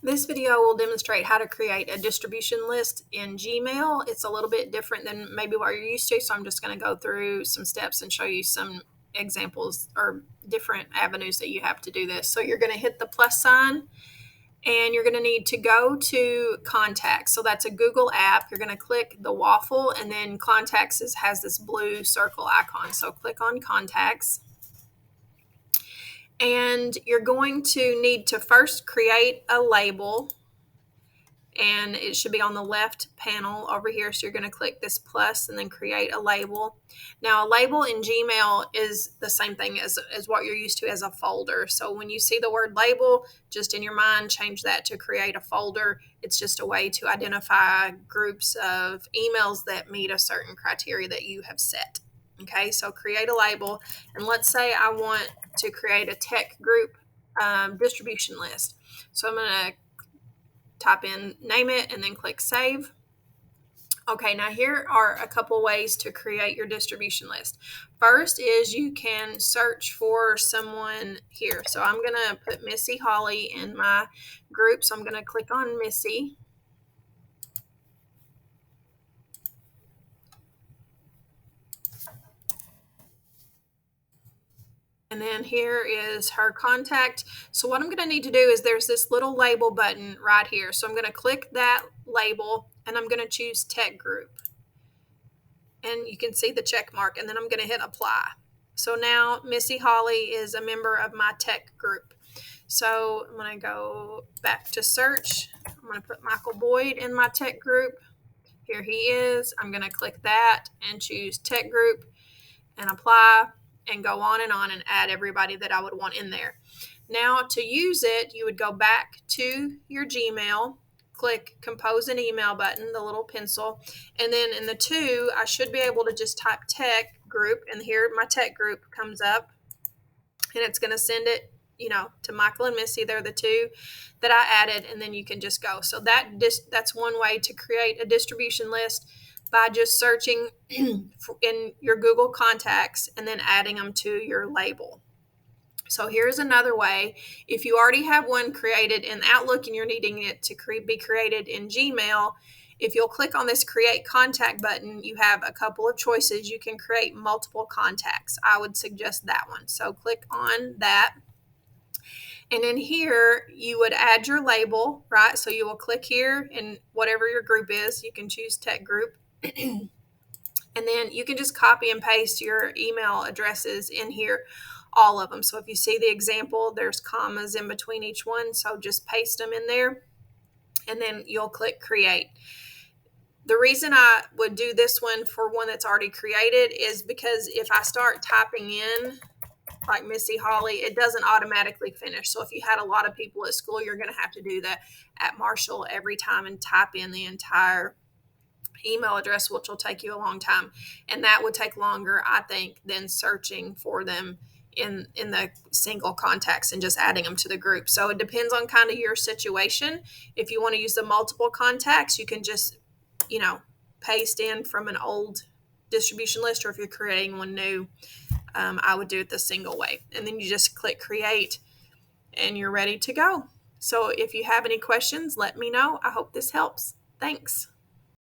This video will demonstrate how to create a distribution list in Gmail. It's a little bit different than maybe what you're used to, so I'm just going to go through some steps and show you some examples or different avenues that you have to do this. So you're going to hit the plus sign and you're going to need to go to Contacts. So that's a Google app. You're going to click the waffle and then Contacts has this blue circle icon. So click on Contacts. And you're going to need to first create a label, and it should be on the left panel over here. So you're going to click this plus and then create a label. Now, a label in Gmail is the same thing as what you're used to as a folder. So when you see the word label, just in your mind, change that to create a folder. It's just a way to identify groups of emails that meet a certain criteria that you have set. Okay, so create a label, and let's say I want to create a tech group distribution list. So I'm going to type in, name it, and then click save. Okay, now here are a couple ways to create your distribution list. First is you can search for someone here. So I'm going to put Missy Holly in my group. So I'm going to click on Missy. And then here is her contact. So what I'm going to need to do is there's this little label button right here. So I'm going to click that label and I'm going to choose tech group. And you can see the check mark, and then I'm going to hit apply. So now Missy Holly is a member of my tech group. So I'm going to go back to search. I'm going to put Michael Boyd in my tech group. Here he is. I'm going to click that and choose tech group and apply, and go on and add everybody that I would want in there. Now to use it, you would go back to your Gmail, click compose an email button, the little pencil, and then in the two, I should be able to just type tech group, and here my tech group comes up, and it's going to send it, to Michael and Missy. They're the two that I added, and then you can just go. So that's one way to create a distribution list, by just searching in your Google contacts and then adding them to your label. So here's another way. If you already have one created in Outlook and you're needing it to be created in Gmail, if you'll click on this create contact button, you have a couple of choices. You can create multiple contacts. I would suggest that one. So click on that. And in here, you would add your label, right? So you will click here, and whatever your group is, you can choose tech group. And then you can just copy and paste your email addresses in here, all of them. So if you see the example, there's commas in between each one. So just paste them in there, and then you'll click create. The reason I would do this one for one that's already created is because if I start typing in like Missy Holly, it doesn't automatically finish. So if you had a lot of people at school, you're going to have to do that at Marshall every time and type in the entire email address, which will take you a long time. And that would take longer, I think, than searching for them in the single contacts and just adding them to the group. So it depends on kind of your situation. If you want to use the multiple contacts, you can just, paste in from an old distribution list, or if you're creating one new, I would do it the single way. And then you just click create and you're ready to go. So if you have any questions, let me know. I hope this helps. Thanks.